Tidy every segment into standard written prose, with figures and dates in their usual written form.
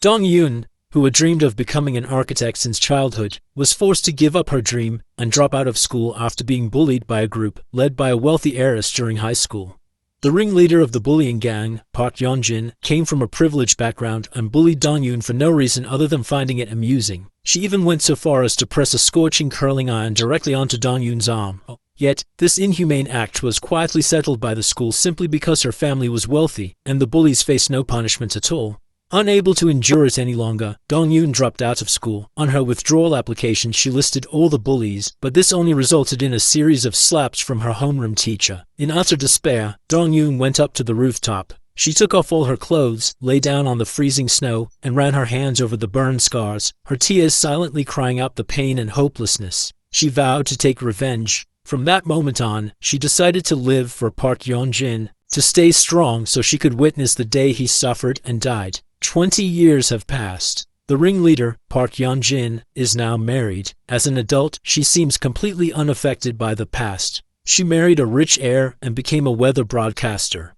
Dong Yun, who had dreamed of becoming an architect since childhood, was forced to give up her dream and drop out of school after being bullied by a group led by a wealthy heiress during high school. The ringleader of the bullying gang, Park Yeonjin, came from a privileged background and bullied Dong Yun for no reason other than finding it amusing. She even went so far as to press a scorching curling iron directly onto Dong Yun's arm. Yet, this inhumane act was quietly settled by the school simply because her family was wealthy, and the bullies faced no punishment at all. Unable to endure it any longer, Dong Yun dropped out of school. On her withdrawal application, she listed all the bullies, but this only resulted in a series of slaps from her homeroom teacher. In utter despair, Dong Yun went up to the rooftop. She took off all her clothes, lay down on the freezing snow, and ran her hands over the burn scars, her tears silently crying out the pain and hopelessness. She vowed to take revenge. From that moment on, she decided to live for Park Yeonjin, to stay strong so she could witness the day he suffered and died. 20 years have passed. The ringleader, Park Yeonjin, is now married. As an adult, she seems completely unaffected by the past. She married a rich heir and became a weather broadcaster.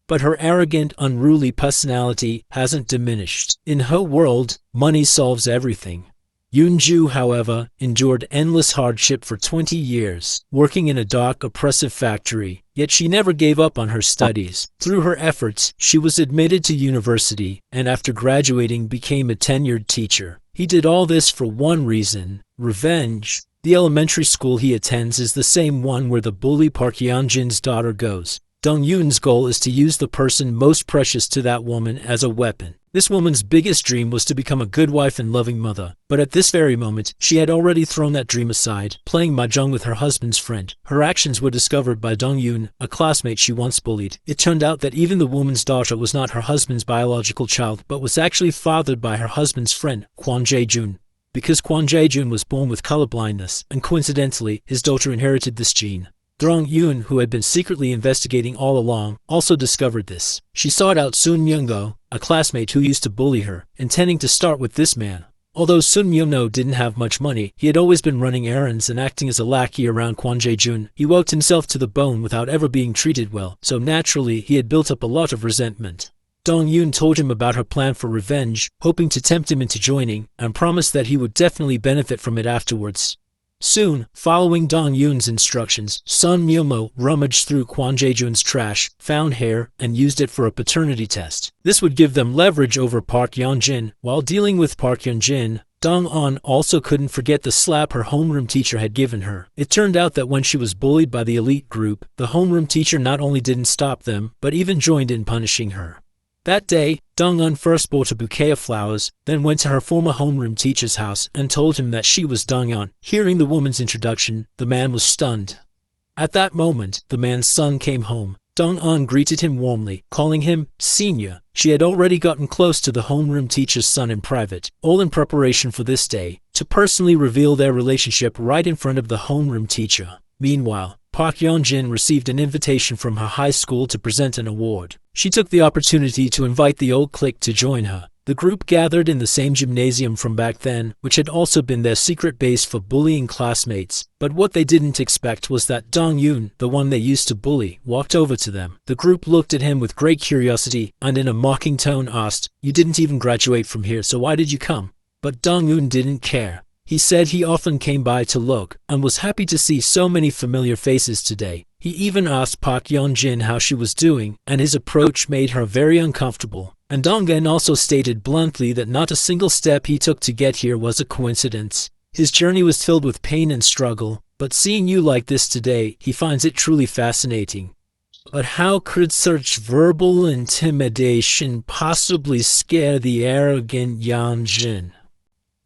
But her arrogant, unruly personality hasn't diminished. In her world, money solves everything. Yoonju, however, endured endless hardship for 20 years, working in a dark, oppressive factory, yet she never gave up on her studies. Through her efforts, she was admitted to university, and after graduating became a tenured teacher. He did all this for one reason: revenge. The elementary school he attends is the same one where the bully Park Yeonjin's daughter goes. Dong Yun's goal is to use the person most precious to that woman as a weapon. This woman's biggest dream was to become a good wife and loving mother, but at this very moment, she had already thrown that dream aside, playing mahjong with her husband's friend. Her actions were discovered by Dong Yun, a classmate she once bullied. It turned out that even the woman's daughter was not her husband's biological child, but was actually fathered by her husband's friend, Kwon Jae-jun. Because Kwon Jae-jun was born with colorblindness, and coincidentally, his daughter inherited this gene. Dong Yun, who had been secretly investigating all along, also discovered this. She sought out Sun Myung-go, a classmate who used to bully her, intending to start with this man. Although Sun Myung-go didn't have much money, he had always been running errands and acting as a lackey around Kwon Jae-jun. He worked himself to the bone without ever being treated well, so naturally he had built up a lot of resentment. Dong Yun told him about her plan for revenge, hoping to tempt him into joining, and promised that he would definitely benefit from it afterwards. Soon, following Dong Yun's instructions, Sun Myung-mo rummaged through Kwon Jae-jun's trash, found hair, and used it for a paternity test. This would give them leverage over Park Yeonjin. While dealing with Park Yeonjin, Dong-eun also couldn't forget the slap her homeroom teacher had given her. It turned out that when she was bullied by the elite group, the homeroom teacher not only didn't stop them, but even joined in punishing her. That day, Dong-eun first bought a bouquet of flowers, then went to her former homeroom teacher's house and told him that she was Dong-eun. Hearing the woman's introduction, the man was stunned. At that moment, the man's son came home. Dong-eun greeted him warmly, calling him senior. She had already gotten close to the homeroom teacher's son in private, all in preparation for this day, to personally reveal their relationship right in front of the homeroom teacher. Meanwhile, Park Yeonjin received an invitation from her high school to present an award. She took the opportunity to invite the old clique to join her. The group gathered in the same gymnasium from back then, which had also been their secret base for bullying classmates. But what they didn't expect was that Dong Yun, the one they used to bully, walked over to them. The group looked at him with great curiosity and in a mocking tone asked, "You didn't even graduate from here, so why did you come?" But Dong Yun didn't care. He said he often came by to look, and was happy to see so many familiar faces today. He even asked Park Yeonjin how she was doing, and his approach made her very uncomfortable. And Dong-eun also stated bluntly that not a single step he took to get here was a coincidence. His journey was filled with pain and struggle, but seeing you like this today, he finds it truly fascinating. But how could such verbal intimidation possibly scare the arrogant Yeonjin?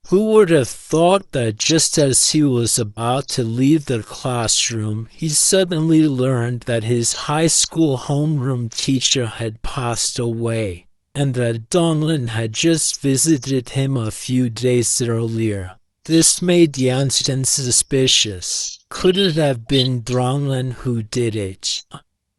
Who would have thought that just as he was about to leave the classroom, he suddenly learned that his high school homeroom teacher had passed away, and that Dong-eun had just visited him a few days earlier. This made Yeonjin suspicious. Could it have been Dong-eun who did it?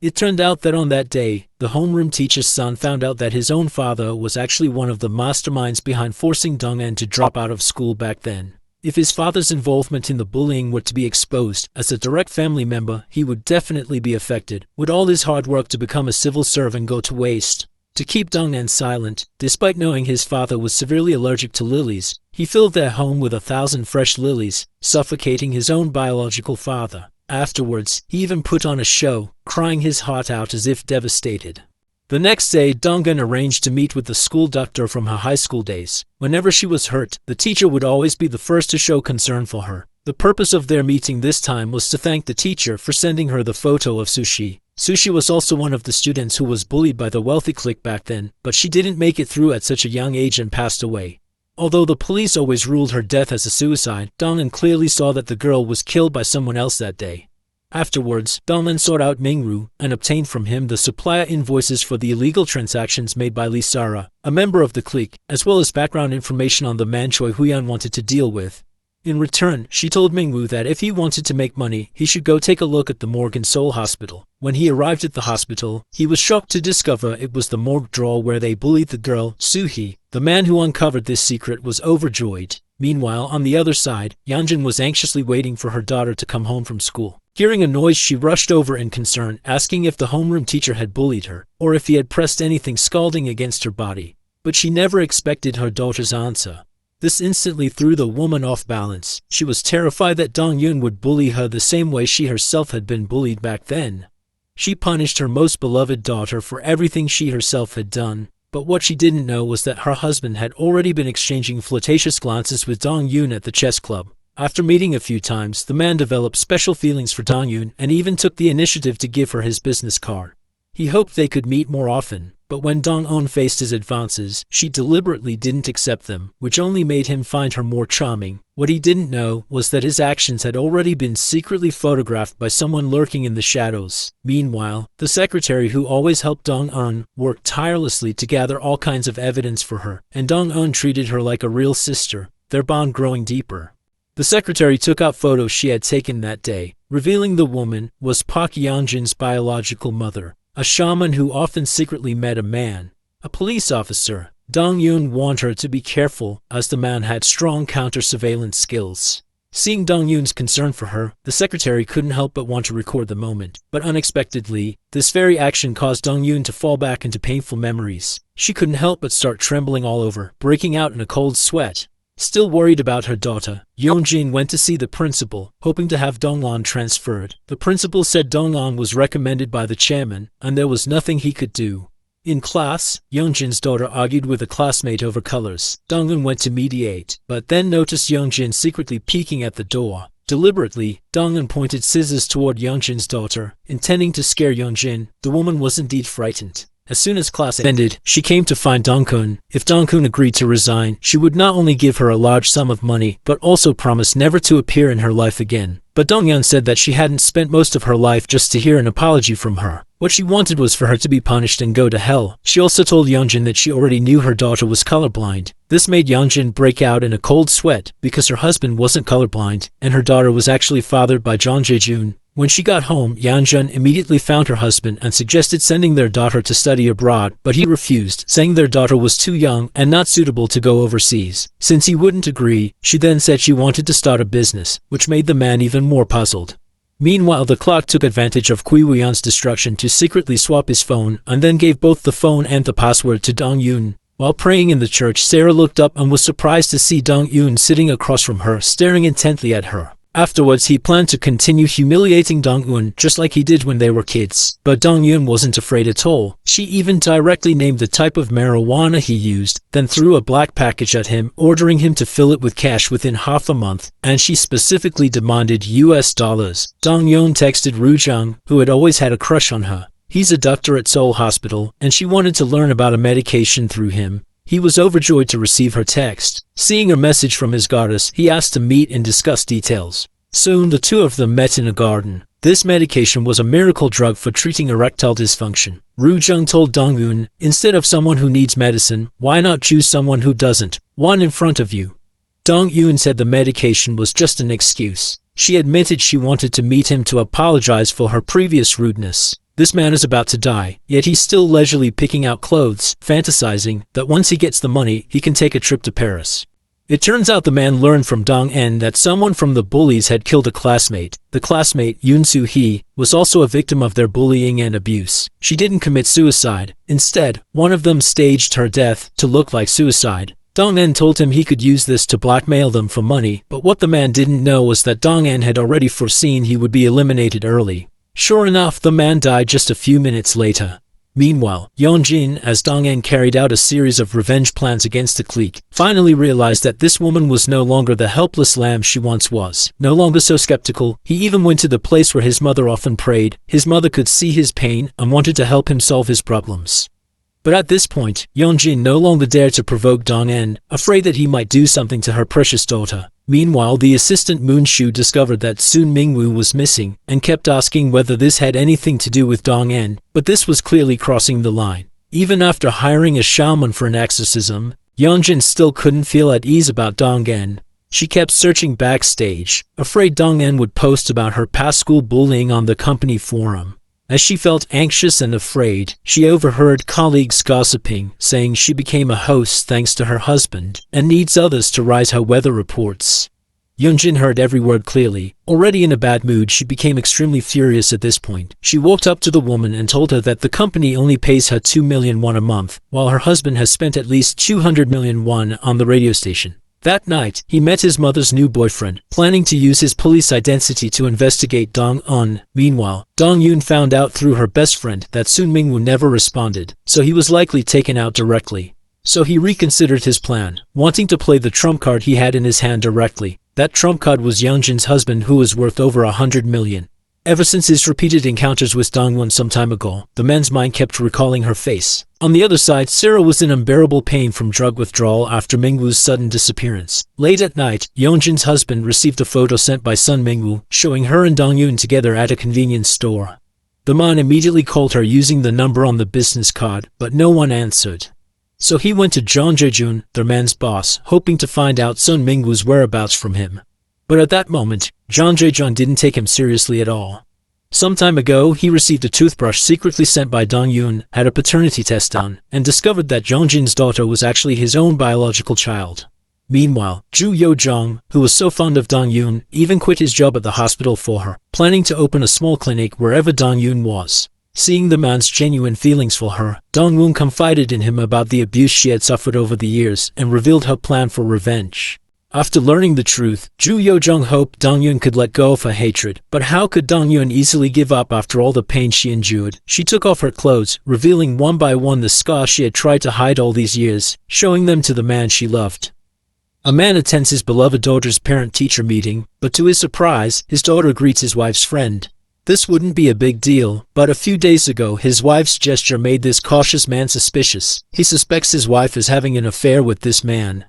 It turned out that on that day, the homeroom teacher's son found out that his own father was actually one of the masterminds behind forcing Dong-eun to drop out of school back then. If his father's involvement in the bullying were to be exposed, as a direct family member, he would definitely be affected. Would all his hard work to become a civil servant go to waste? To keep Dong-an silent, despite knowing his father was severely allergic to lilies, he filled their home with 1,000 fresh lilies, suffocating his own biological father. Afterwards, he even put on a show, crying his heart out as if devastated. The next day, Dong-an arranged to meet with the school doctor from her high school days. Whenever she was hurt, the teacher would always be the first to show concern for her. The purpose of their meeting this time was to thank the teacher for sending her the photo of Sushi. Sushi was also one of the students who was bullied by the wealthy clique back then, but she didn't make it through at such a young age and passed away. Although the police always ruled her death as a suicide, Dong-an clearly saw that the girl was killed by someone else that day. Afterwards, Dong-an sought out Mingru and obtained from him the supplier invoices for the illegal transactions made by Lee Sara, a member of the clique, as well as background information on the man Choi Huyan wanted to deal with. In return, she told Mingwu that if he wanted to make money, he should go take a look at the morgue in Seoul Hospital. When he arrived at the hospital, he was shocked to discover it was the morgue drawer where they bullied the girl, Soo-hee. The man who uncovered this secret was overjoyed. Meanwhile, on the other side, Yeonjun was anxiously waiting for her daughter to come home from school. Hearing a noise, she rushed over in concern, asking if the homeroom teacher had bullied her, or if he had pressed anything scalding against her body. But she never expected her daughter's answer. This instantly threw the woman off balance. She was terrified that Dong-yoon would bully her the same way she herself had been bullied back then. She punished her most beloved daughter for everything she herself had done, but what she didn't know was that her husband had already been exchanging flirtatious glances with Dong-yoon at the chess club. After meeting a few times, the man developed special feelings for Dong-yoon and even took the initiative to give her his business card. He hoped they could meet more often, but when Dong-eun faced his advances, she deliberately didn't accept them, which only made him find her more charming. What he didn't know was that his actions had already been secretly photographed by someone lurking in the shadows. Meanwhile, the secretary who always helped Dong-eun worked tirelessly to gather all kinds of evidence for her, and Dong-eun treated her like a real sister, their bond growing deeper. The secretary took out photos she had taken that day, revealing the woman was Park Yeonjun's biological mother, a shaman who often secretly met a man, a police officer. Dong-yoon warned her to be careful, as the man had strong counter-surveillance skills. Seeing Dong-yoon's concern for her, the secretary couldn't help but want to record the moment. But unexpectedly, this very action caused Dong-yoon to fall back into painful memories. She couldn't help but start trembling all over, breaking out in a cold sweat. Still worried about her daughter, Yeonjun went to see the principal, hoping to have Dong-an transferred. The principal said Dong-an was recommended by the chairman, and there was nothing he could do. In class, Yeonjun's daughter argued with a classmate over colors. Dong-eun went to mediate, but then noticed Yeonjun secretly peeking at the door. Deliberately, Dong-eun pointed scissors toward Yeonjun's daughter, intending to scare Yeonjun. The woman was indeed frightened. As soon as class ended, she came to find Dong-kun. If Dong-kun agreed to resign, she would not only give her a large sum of money, but also promise never to appear in her life again. But Dong-yeon said that she hadn't spent most of her life just to hear an apology from her. What she wanted was for her to be punished and go to hell. She also told Yeonjun that she already knew her daughter was colorblind. This made Yeonjun break out in a cold sweat, because her husband wasn't colorblind, and her daughter was actually fathered by Jeon Jae-jun. When she got home, Yeonjun immediately found her husband and suggested sending their daughter to study abroad, but he refused, saying their daughter was too young and not suitable to go overseas. Since he wouldn't agree, she then said she wanted to start a business, which made the man even more puzzled. Meanwhile, the clock took advantage of Kui Woo-yeon's destruction to secretly swap his phone, and then gave both the phone and the password to Dong-yoon. While praying in the church, Sarah looked up and was surprised to see Dong-yoon sitting across from her, staring intently at her. Afterwards, he planned to continue humiliating Dong-eun just like he did when they were kids. But Dong-eun wasn't afraid at all. She even directly named the type of marijuana he used, then threw a black package at him, ordering him to fill it with cash within half a month, and she specifically demanded US dollars. Dong-yeon texted Ru Jung, who had always had a crush on her. He's a doctor at Seoul Hospital, and she wanted to learn about a medication through him. He was overjoyed to receive her text. Seeing a message from his goddess, he asked to meet and discuss details. Soon the two of them met in a garden. This medication was a miracle drug for treating erectile dysfunction. Ru Jung told Dong-eun, instead of someone who needs medicine, why not choose someone who doesn't? One in front of you. Dong-eun said the medication was just an excuse. She admitted she wanted to meet him to apologize for her previous rudeness. This man is about to die, yet he's still leisurely picking out clothes, fantasizing that once he gets the money, he can take a trip to Paris. It turns out the man learned from Dong-en that someone from the bullies had killed a classmate. The classmate, Yoon Soo-hee, was also a victim of their bullying and abuse. She didn't commit suicide. Instead, one of them staged her death to look like suicide. Dong-en told him he could use this to blackmail them for money, but what the man didn't know was that Dong-en had already foreseen he would be eliminated early. Sure enough, the man died just a few minutes later. Meanwhile, Yeonjin, as Dong-en carried out a series of revenge plans against the clique, finally realized that this woman was no longer the helpless lamb she once was. No longer so skeptical, he even went to the place where his mother often prayed. His mother could see his pain and wanted to help him solve his problems. But at this point, Yeonjin no longer dared to provoke Dong-en, afraid that he might do something to her precious daughter. Meanwhile, the assistant Moon-shu discovered that Sun Mingwoo was missing and kept asking whether this had anything to do with Dong-en, but this was clearly crossing the line. Even after hiring a shaman for an exorcism, Yeonjin still couldn't feel at ease about Dong-en. She kept searching backstage, afraid Dong-en would post about her past school bullying on the company forum. As she felt anxious and afraid, she overheard colleagues gossiping, saying she became a host thanks to her husband and needs others to rise her weather reports. Yeonjin heard every word clearly. Already in a bad mood, she became extremely furious at this point. She walked up to the woman and told her that the company only pays her 2 million won a month, while her husband has spent at least 200 million won on the radio station. That night, he met his mother's new boyfriend, planning to use his police identity to investigate Dong-eun. Meanwhile, Dong-yoon found out through her best friend that Sun Mingwoo never responded, so he was likely taken out directly. So he reconsidered his plan, wanting to play the trump card he had in his hand directly. That trump card was Yeonjin's husband, who was worth over 100 million. Ever since his repeated encounters with Dong-won some time ago, the man's mind kept recalling her face. On the other side, Sarah was in unbearable pain from drug withdrawal after Mingwoo's sudden disappearance. Late at night, Yeonjin's husband received a photo sent by Sun Mingwoo, showing her and Dong-yoon together at a convenience store. The man immediately called her using the number on the business card, but no one answered. So he went to Jeon Jae-jun, their man's boss, hoping to find out Sun Mingwoo's whereabouts from him. But at that moment, Jeon Jae-jun didn't take him seriously at all. Some time ago, he received a toothbrush secretly sent by Dong-yoon, had a paternity test done, and discovered that Yeonjin's daughter was actually his own biological child. Meanwhile, Ju Yo-jong, who was so fond of Dong-yoon, even quit his job at the hospital for her, planning to open a small clinic wherever Dong-yoon was. Seeing the man's genuine feelings for her, Dong-woon confided in him about the abuse she had suffered over the years and revealed her plan for revenge. After learning the truth, Ju Yo-jong hoped Dong-yoon could let go of her hatred, but how could Dong-yoon easily give up after all the pain she endured? She took off her clothes, revealing one by one the scars she had tried to hide all these years, showing them to the man she loved. A man attends his beloved daughter's parent-teacher meeting, but to his surprise, his daughter greets his wife's friend. This wouldn't be a big deal, but a few days ago his wife's gesture made this cautious man suspicious. He suspects his wife is having an affair with this man.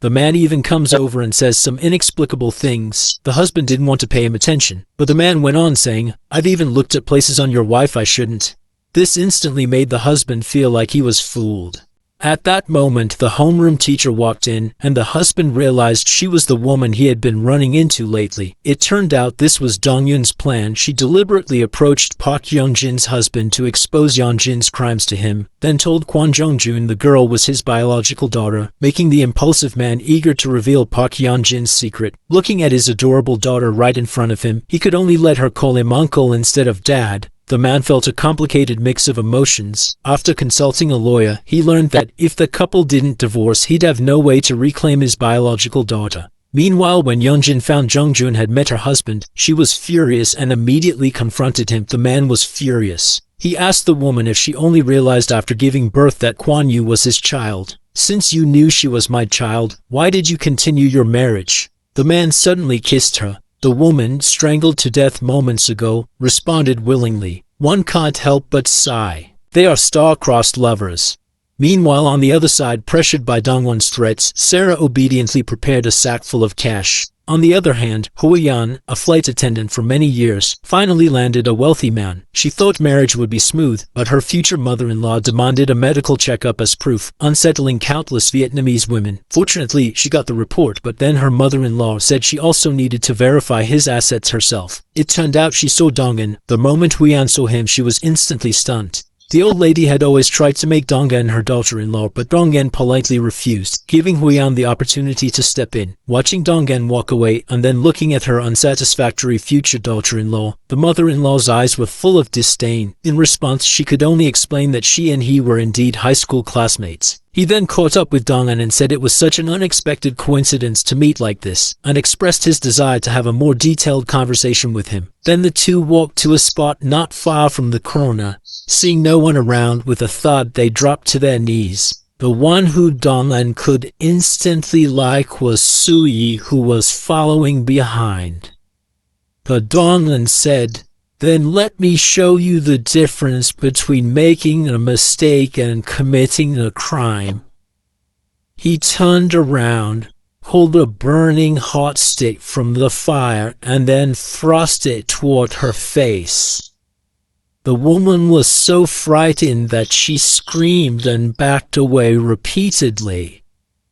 The man even comes over and says some inexplicable things. The husband didn't want to pay him attention, but the man went on saying, "I've even looked at places on your wife I shouldn't." This instantly made the husband feel like he was fooled. At that moment, the homeroom teacher walked in, and the husband realized she was the woman he had been running into lately. It turned out this was Dong-yoon's plan. She deliberately approached Park Yeonjin's husband to expose Yeonjin's crimes to him, then told Kwon Jong-jun the girl was his biological daughter, making the impulsive man eager to reveal Park Yeonjin's secret. Looking at his adorable daughter right in front of him, he could only let her call him uncle instead of dad. The man felt a complicated mix of emotions. After consulting a lawyer, he learned that if the couple didn't divorce, he'd have no way to reclaim his biological daughter. Meanwhile, when Yeonjin found Jung-jun had met her husband, she was furious and immediately confronted him. The man was furious. He asked the woman if she only realized after giving birth that Kwon Yu was his child. "Since you knew she was my child, why did you continue your marriage?" The man suddenly kissed her. The woman, strangled to death moments ago, responded willingly. One can't help but sigh. They are star-crossed lovers. Meanwhile, on the other side, pressured by Dong-won's threats, Sarah obediently prepared a sack full of cash. On the other hand, Ho-yan, a flight attendant for many years, finally landed a wealthy man. She thought marriage would be smooth, but her future mother-in-law demanded a medical checkup as proof, unsettling countless Vietnamese women. Fortunately, she got the report, but then her mother-in-law said she also needed to verify his assets herself. It turned out she saw Dong-en. The moment Ho-yan saw him, she was instantly stunned. The old lady had always tried to make Dong'an her daughter-in-law, but Dong'an politely refused, giving Huyan the opportunity to step in. Watching Dong'an walk away and then looking at her unsatisfactory future daughter-in-law, the mother-in-law's eyes were full of disdain. In response, she could only explain that she and he were indeed high school classmates. He then caught up with Dong'an and said it was such an unexpected coincidence to meet like this, and expressed his desire to have a more detailed conversation with him. Then the two walked to a spot not far from the corner. Seeing no one around, with a thud they dropped to their knees. The one who Dong'an could instantly like was Suyi, who was following behind. But Dong'an said, "Then let me show you the difference between making a mistake and committing a crime." He turned around, pulled a burning hot stick from the fire, and then thrust it toward her face. The woman was so frightened that she screamed and backed away repeatedly.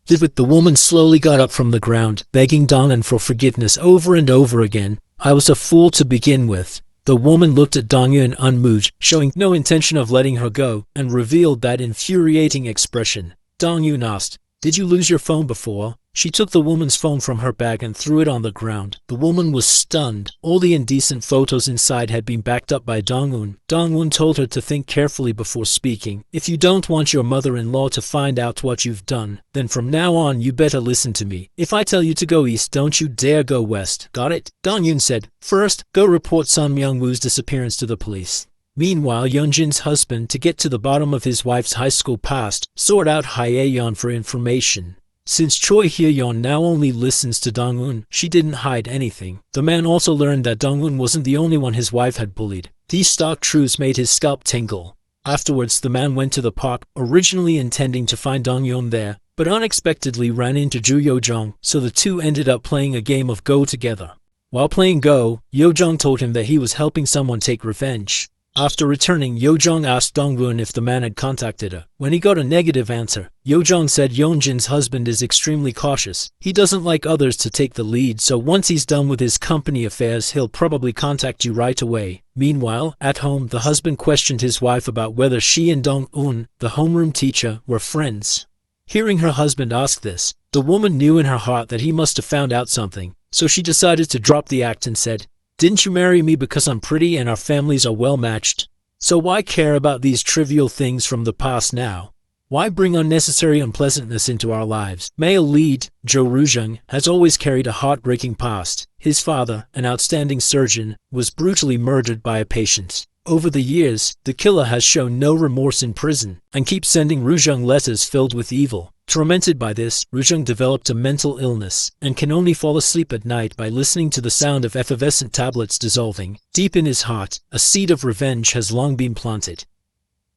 The woman slowly got up from the ground, begging Dong'an for forgiveness over and over again. "I was a fool to begin with." The woman looked at Dong'an unmoved, showing no intention of letting her go, and revealed that infuriating expression. Dong'an asked, "Did you lose your phone before?" She took the woman's phone from her bag and threw it on the ground. The woman was stunned. All the indecent photos inside had been backed up by Dong'an. Dong'an told her to think carefully before speaking. "If you don't want your mother-in-law to find out what you've done, then from now on you better listen to me. If I tell you to go east, don't you dare go west. Got it?" Dong'an said, "First, go report Sun Myung-woo's disappearance to the police." Meanwhile, Yeonjin's husband, to get to the bottom of his wife's high school past, sought out Hye-yeon for information. Since Choi Hye-yeon now only listens to Dong'an, she didn't hide anything. The man also learned that Dong'an wasn't the only one his wife had bullied. These stark truths made his scalp tingle. Afterwards, the man went to the park, originally intending to find Dong'an there, but unexpectedly ran into Ju Yo-jong, so the two ended up playing a game of Go together. While playing Go, Yo-jong told him that he was helping someone take revenge. After returning, Yo-jong asked Dong'an if the man had contacted her. When he got a negative answer, Yo-jong said Yeonjin's husband is extremely cautious. He doesn't like others to take the lead, so once he's done with his company affairs, he'll probably contact you right away. Meanwhile, at home, the husband questioned his wife about whether she and Dong'an, the homeroom teacher, were friends. Hearing her husband ask this, the woman knew in her heart that he must have found out something, so she decided to drop the act and said, "Didn't you marry me because I'm pretty and our families are well matched? So why care about these trivial things from the past now? Why bring unnecessary unpleasantness into our lives?" Male lead, Jo Roo-jung, has always carried a heartbreaking past. His father, an outstanding surgeon, was brutally murdered by a patient. Over the years, the killer has shown no remorse in prison and keeps sending Roo-jung letters filled with evil. Tormented by this, Roo-jung developed a mental illness and can only fall asleep at night by listening to the sound of effervescent tablets dissolving. Deep in his heart, a seed of revenge has long been planted.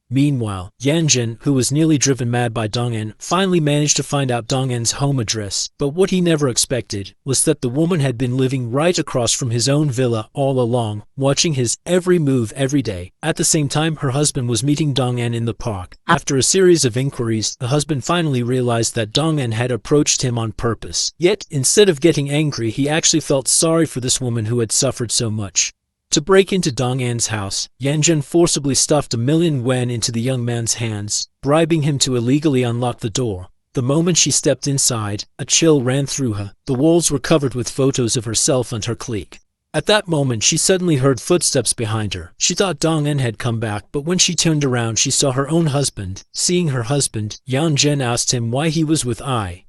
Meanwhile, Yeonjin, who was nearly driven mad by Dong'an, finally managed to find out Dong'an's home address. But what he never expected was that the woman had been living right across from his own villa all along, watching his every move every day. At the same time, her husband was meeting Dong'an in the park. After a series of inquiries, the husband finally realized that Dong'an had approached him on purpose. Yet, instead of getting angry, he actually felt sorry for this woman who had suffered so much. To break into Dong'an's house, Yeonjin forcibly stuffed 1,000,000 won into the young man's hands, bribing him to illegally unlock the door. The moment she stepped inside, a chill ran through her. The walls were covered with photos of herself and her clique. At that moment, she suddenly heard footsteps behind her. She thought Dong'an had come back, but when she turned around, she saw her own husband. Seeing her husband, Yeonjin asked him why he was with I.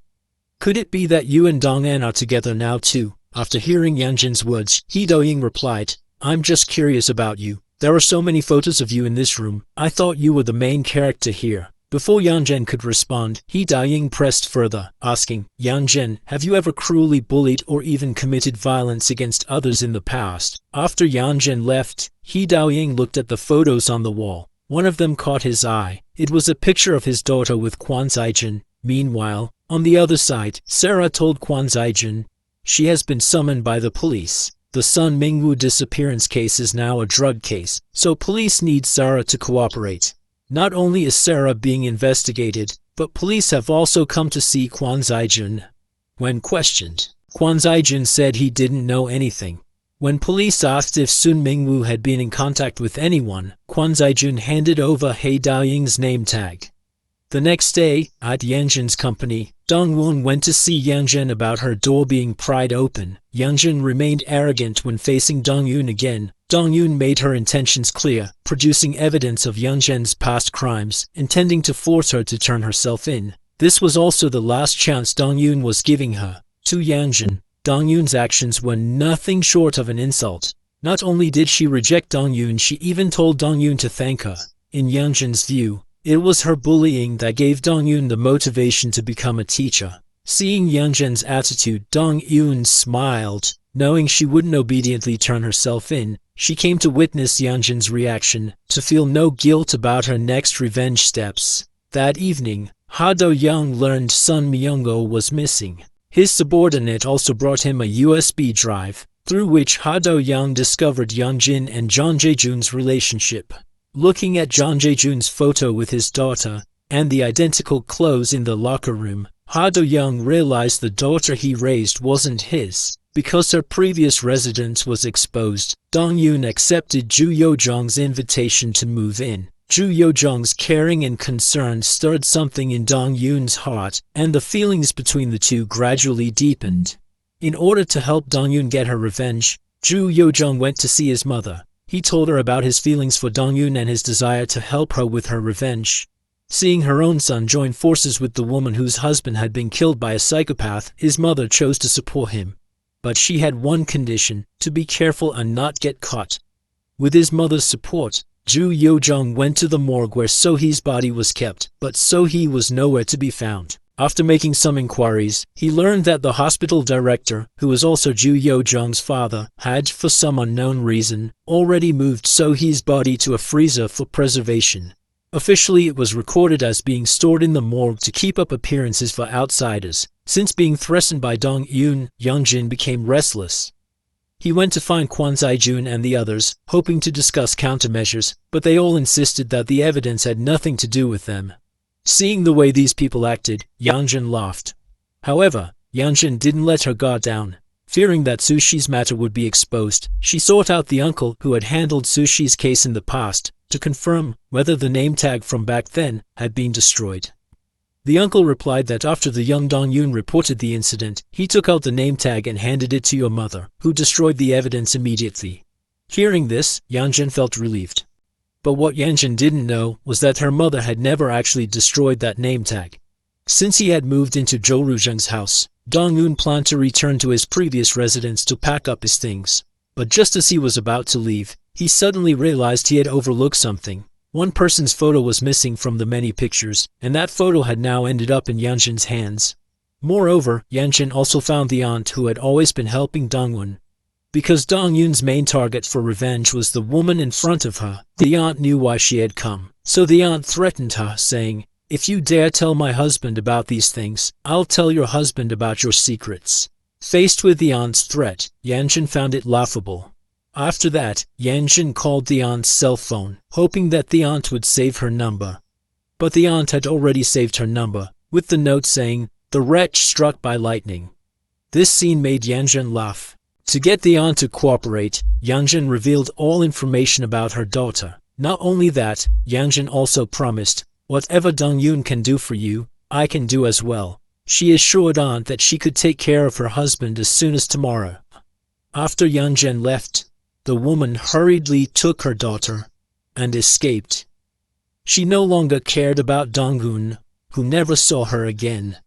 "Could it be that you and Dong'an are together now too?" After hearing Yeonjin's words, Hee Do-ying replied, "I'm just curious about you. There are so many photos of you in this room. I thought you were the main character here." Before Yeonjin could respond, Hee Do-ying pressed further, asking, "Yeonjin, have you ever cruelly bullied or even committed violence against others in the past?" After Yeonjin left, Hee Do-ying looked at the photos on the wall. One of them caught his eye. It was a picture of his daughter with Kwon Zaijin. Meanwhile, on the other side, Sarah told Kwon Zaijin she has been summoned by the police. The Sun Myung-woo disappearance case is now a drug case, so police need Sarah to cooperate. Not only is Sarah being investigated, but police have also come to see Kwon Zaijin. When questioned, Kwon Zaijin said he didn't know anything. When police asked if Sun Mingwu had been in contact with anyone, Kwon Zaijun handed over He Daoying's name tag. The next day, at Yanjin's company, Dongwon went to see Yanjin about her door being pried open. Yanjin remained arrogant when facing Dongyun again. Dongyun made her intentions clear, producing evidence of Yanjin's past crimes, intending to force her to turn herself in. This was also the last chance Dongyun was giving her. To Yanjin, Dongyun's actions were nothing short of an insult. Not only did she reject Dongyun, she even told Dongyun to thank her. In Yanjin's view, it was her bullying that gave Dongyun the motivation to become a teacher. Seeing Yanjin's attitude, Dongyun smiled. Knowing she wouldn't obediently turn herself in, she came to witness Yanjin's reaction, to feel no guilt about her next revenge steps. That evening, Ha Do-young learned Sun Myung-go was missing. His subordinate also brought him a USB drive, through which Ha Do-young discovered Yanjin and Jeon Jae-jun's relationship. Looking at Jeon Jae-jun's photo with his daughter, and the identical clothes in the locker room, Ha Do-young realized the daughter he raised wasn't his. Because her previous residence was exposed, Dongyun accepted Ju Yojong's invitation to move in. Ju Yojong's caring and concern stirred something in Dongyun's heart, and the feelings between the two gradually deepened. In order to help Dongyun get her revenge, Ju Yojong went to see his mother. He told her about his feelings for Dongyun and his desire to help her with her revenge. Seeing her own son join forces with the woman whose husband had been killed by a psychopath, his mother chose to support him. But she had one condition: to be careful and not get caught. With his mother's support, Ju Yojong went to the morgue where So-hee's body was kept, but So-hee was nowhere to be found. After making some inquiries, he learned that the hospital director, who was also Ju Yojong's father, had, for some unknown reason, already moved So-hee's body to a freezer for preservation. Officially, it was recorded as being stored in the morgue to keep up appearances for outsiders. Since being threatened by Dongyun, Yanjin became restless. He went to find Kwon Zaijun and the others, hoping to discuss countermeasures, but they all insisted that the evidence had nothing to do with them. Seeing the way these people acted, Yanjin laughed. However, Yanjin didn't let her guard down. Fearing that Sushi's matter would be exposed, she sought out the uncle who had handled Sushi's case in the past, to confirm whether the name tag from back then had been destroyed. The uncle replied that after the young Dongyun reported the incident, he took out the name tag and handed it to your mother, who destroyed the evidence immediately. Hearing this, Yanjin felt relieved. But what Yanjin didn't know was that her mother had never actually destroyed that name tag. Since he had moved into Jo Rujung's house, Dongyun planned to return to his previous residence to pack up his things. But just as he was about to leave, he suddenly realized he had overlooked something. One person's photo was missing from the many pictures, and that photo had now ended up in Yanjin's hands. Moreover, Yanjin also found the aunt who had always been helping Dongyun. Because Dongyun's main target for revenge was the woman in front of her, the aunt knew why she had come. So the aunt threatened her, saying, "If you dare tell my husband about these things, I'll tell your husband about your secrets." Faced with the aunt's threat, Yanjin found it laughable. After that, Yanjin called the aunt's cell phone, hoping that the aunt would save her number. But the aunt had already saved her number, with the note saying, "The wretch struck by lightning." This scene made Yanjin laugh. To get the aunt to cooperate, Yanjin revealed all information about her daughter. Not only that, Yanjin also promised, "Whatever Dongyun can do for you, I can do as well." She assured aunt that she could take care of her husband as soon as tomorrow. After Yanjin left, the woman hurriedly took her daughter and escaped. She no longer cared about Dongyun, who never saw her again.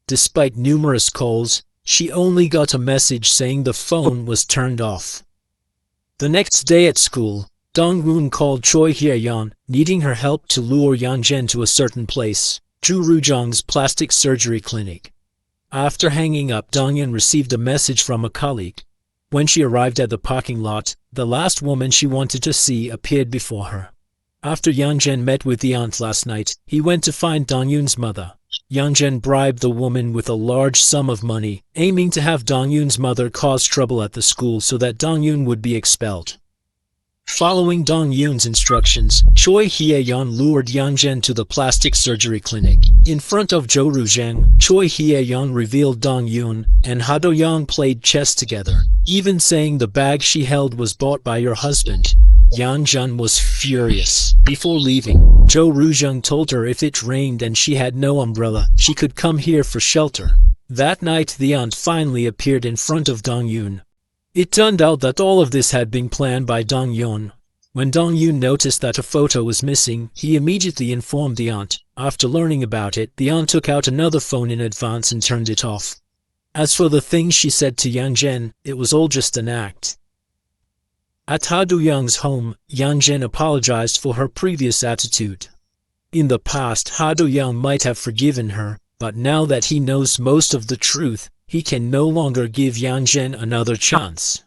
Despite numerous calls, she only got a message saying the phone was turned off. The next day at school, Dongyun called Choi Hye-yeon, needing her help to lure Yanjin to a certain place, Jo Rujung's plastic surgery clinic. After hanging up, Dongyun received a message from a colleague. When she arrived at the parking lot, the last woman she wanted to see appeared before her. After Yanjin met with the aunt last night, he went to find Dongyun's mother. Yanjin bribed the woman with a large sum of money, aiming to have Dongyun's mother cause trouble at the school so that Dongyun would be expelled. Following Dong Yun's instructions, Choi Hye-yeon lured Yang Zhen to the plastic surgery clinic. In front of Zhou Ruzhang, Choi Hye-yeon revealed Dong Yun and Ha Do-young played chess together, even saying the bag she held was bought by your husband. Yang Zhen was furious. Before leaving, Zhou Ruzhang told her if it rained and she had no umbrella, she could come here for shelter. That night the aunt finally appeared in front of Dong Yun. It turned out that all of this had been planned by Dong Yun. When Dong Yun noticed that a photo was missing, he immediately informed the aunt. After learning about it, the aunt took out another phone in advance and turned it off. As for the things she said to Yang Zhen, it was all just an act. At Ha Do-young's home, Yang Zhen apologized for her previous attitude. In the past, Ha Do-young might have forgiven her, but now that he knows most of the truth, he can no longer give Yang Zhen another chance.